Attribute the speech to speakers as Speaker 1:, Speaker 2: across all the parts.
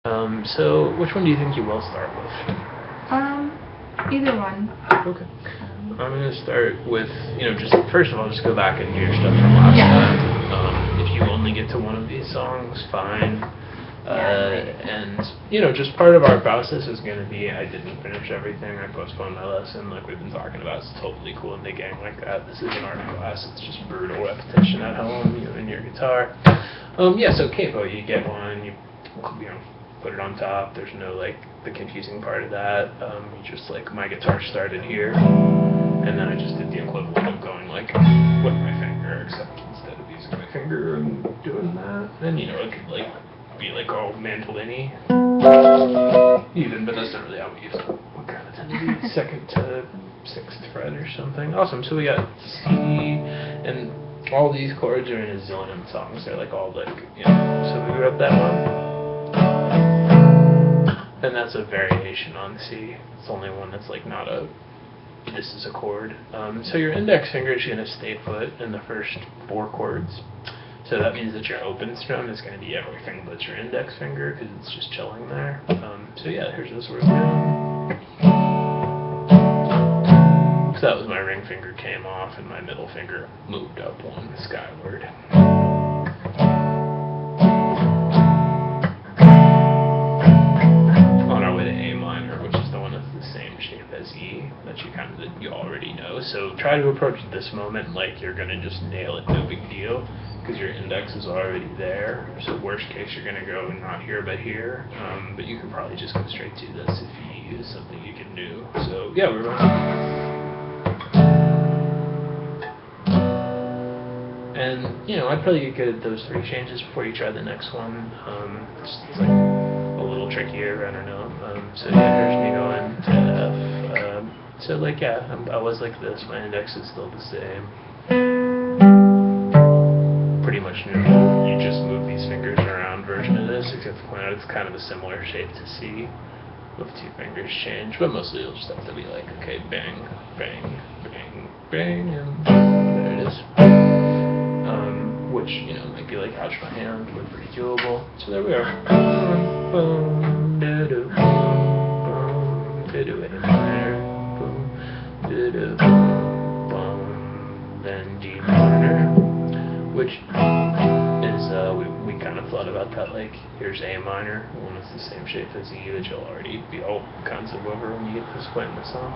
Speaker 1: So which one do you think you will start with?
Speaker 2: Either one.
Speaker 1: Okay. I'm going to start with, just first of all, just go back and do your stuff from last time. If you only get to one of these songs, fine. And, just part of our process is going to be, I didn't finish everything, I postponed my lesson, like we've been talking about. It's totally cool in the gang like that. This isn't art class, it's just brutal repetition at home, in your guitar. So capo, you get one, you put it on top. There's no, the confusing part of that. You just, my guitar started here, and then I just did the equivalent of going, with my finger, except instead of using my finger and doing that. And, it could, be, all mandolin-y, even, but that's not really how we use it. We kind of tend to do second to sixth fret or something. Awesome, so we got C, and all these chords are in a zillion songs. They're, all, so we wrote that one. And that's a variation on C. It's the only one that's not a, this is a chord. So your index finger is going to stay put in the first 4 chords. So that means that your open strum is going to be everything but your index finger because it's just chilling there. Here's this word. So that was my ring finger came off and my middle finger moved up one skyward. As E that you already know. So try to approach this moment like you're gonna just nail it, no big deal, because your index is already there. So worst case, you're gonna go not here but here. But you can probably just go straight to this if you use something you can do. So yeah, we're going. And I'd probably get good at those 3 changes before you try the next one. It's a little trickier. I don't know. Here's me going to F. I was like this. My index is still the same. Pretty much neutral. You just move these fingers around version of this, except to point out it's kind of a similar shape to C, with 2 fingers change, but mostly you'll just have to be okay, bang, bang, bang, bang, and there it is. Which, might be ouch my hand, but pretty doable. So there we are. Then D minor, which is, we kind of thought about that, here's A minor, one is the same shape as E that you'll already be all kinds of over when you get to this point in the song.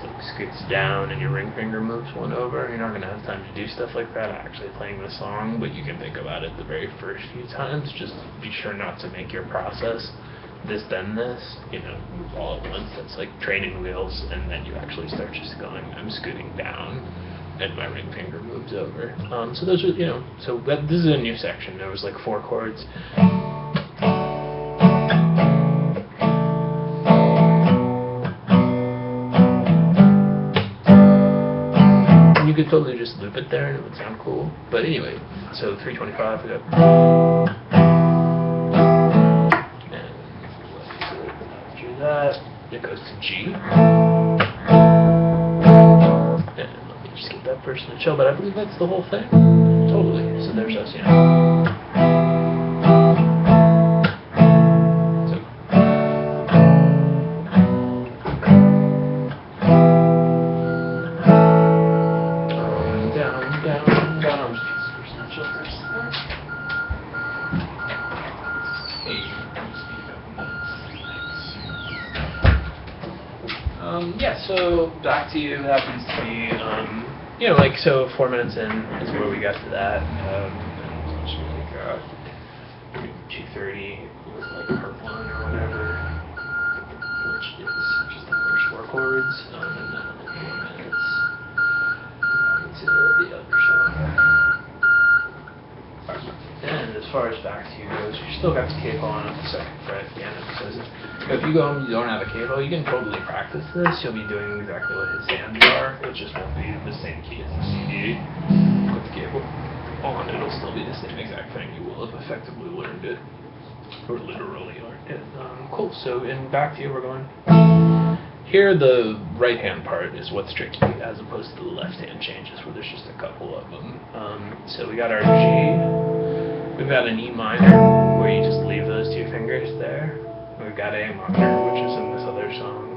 Speaker 1: So it scoots down and your ring finger moves one over. You're not going to have time to do stuff like that actually playing the song, but you can think about it the very first few times. Just be sure not to make your process this, then this, move all at once. That's like training wheels, and then you actually start just going, I'm scooting down, and my ring finger moves over. So those are, this is a new section. There was 4 chords. You could totally just loop it there and it would sound cool. But anyway, so 325, we got. That it goes to G, and let me just get that person to chill, but I believe that's the whole thing. Totally. So there's us, down. I'm just this person to chill first. So back to you. That happens to be, 4 minutes in is where we got to that. And it's 2:30 with part 1 or whatever, which is just the first 4 chords, and then 4 minutes to the other song. And as far as back to you goes, you still got the capo on at the 2nd fret. Again, it says if you go home and you don't have a capo, you can totally practice this. You'll be doing exactly what his hands are. It just won't be the same key as the CD. With the capo on, it'll still be the same exact thing. You will have effectively learned it, or literally learned it. Cool. So in back to you, we're going. Here, the right-hand part is what's tricky, as opposed to the left-hand changes, where there's just a couple of them. So we got our G. We've got an E minor, where you just leave those 2 fingers fingers there. We've got A minor, which is in this other song,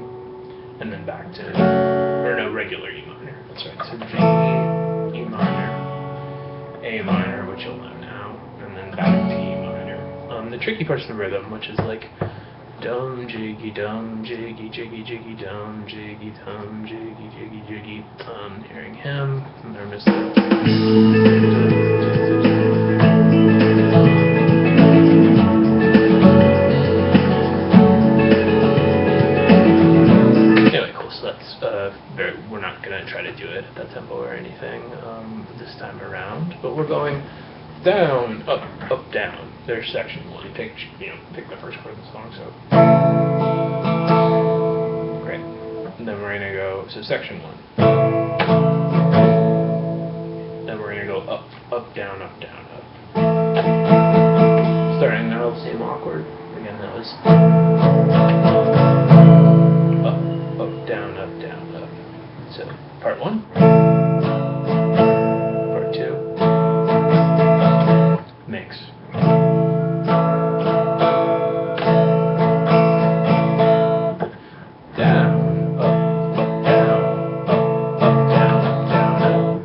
Speaker 1: and then back to, or no, regular E minor. That's right. So G, E minor, A minor, which you'll know now, and then back to E minor. The tricky part's the rhythm, which is like dum jiggy, jiggy jiggy dum jiggy, jiggy jiggy. Hearing him, and they're missing. We're not going to try to do it at that tempo or anything this time around, but we're going down, up, up, down. There's section 1. Pick the first part of the song. So great. And then we're going to go. So section 1. Then we're going to go up, up, down, up, down, up. Starting now, same awkward. Again, that was up, up, down, up, down, up. So, part 1, part 2, mix. Down, up, down, up, down, down, up.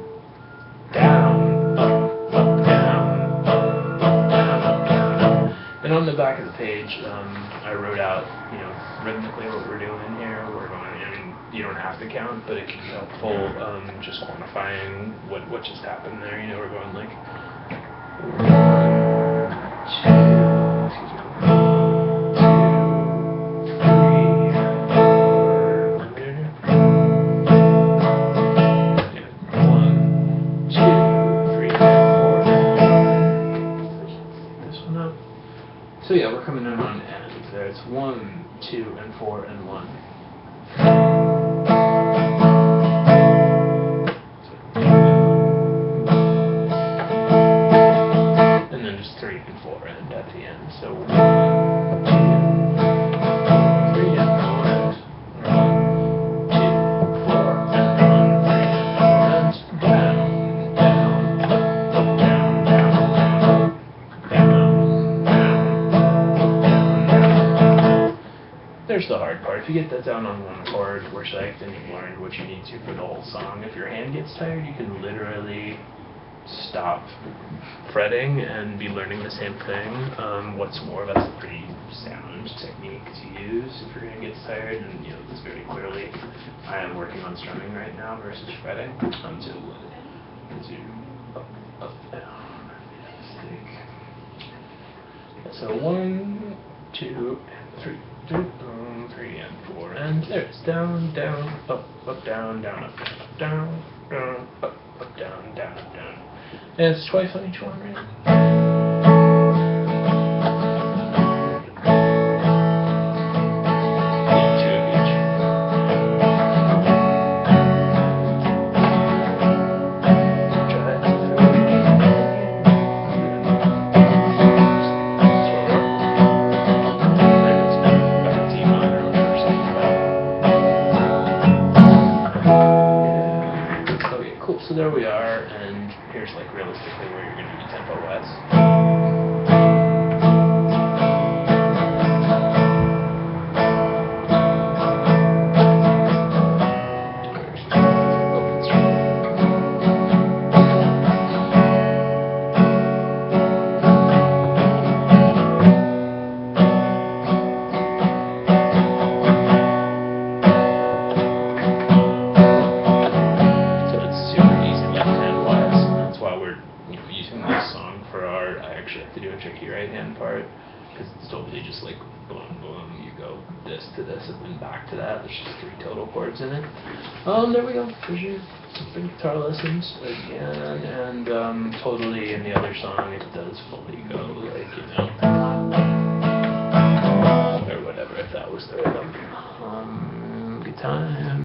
Speaker 1: Down, up, down, down, up. And on the back of the page, I wrote out, rhythmically what we're doing here. We're going. You don't have to count, but it can be helpful just quantifying what just happened there. We're going like 1, 2, 3, 4. This one up. So yeah, we're coming in on ends there. It's 1, 2, and 4, and 1. And then just 3 and 4 end at the end. So 1, 2, 3 and 4 end. 1, 2, 4 and 1, 3 and 4 end. Down, down, up, down, down, down, down. There's the hard part. If you get that down on one chord, we're psyched, and you've learned what you need to for the whole song. If your hand gets tired, you can literally stop fretting and be learning the same thing. What's more, that's a pretty sound technique to use if your hand gets tired, and this very clearly. I am working on strumming right now versus fretting. Up, down. So 1, 2, 3. 3 and 4 and there it's down, down, up, down, down, up, down, down, up, down, down, up, down. And it's twice on each one, right? So there we are, and here's like realistically where you're going to be tempo-wise. To do a tricky right hand part because it's totally just like boom boom, you go this to this and then back to that. There's just 3 total chords in it. There we go. There's your simple guitar lessons again, and totally in the other song it does fully go like or whatever, if that was the rhythm. Good time.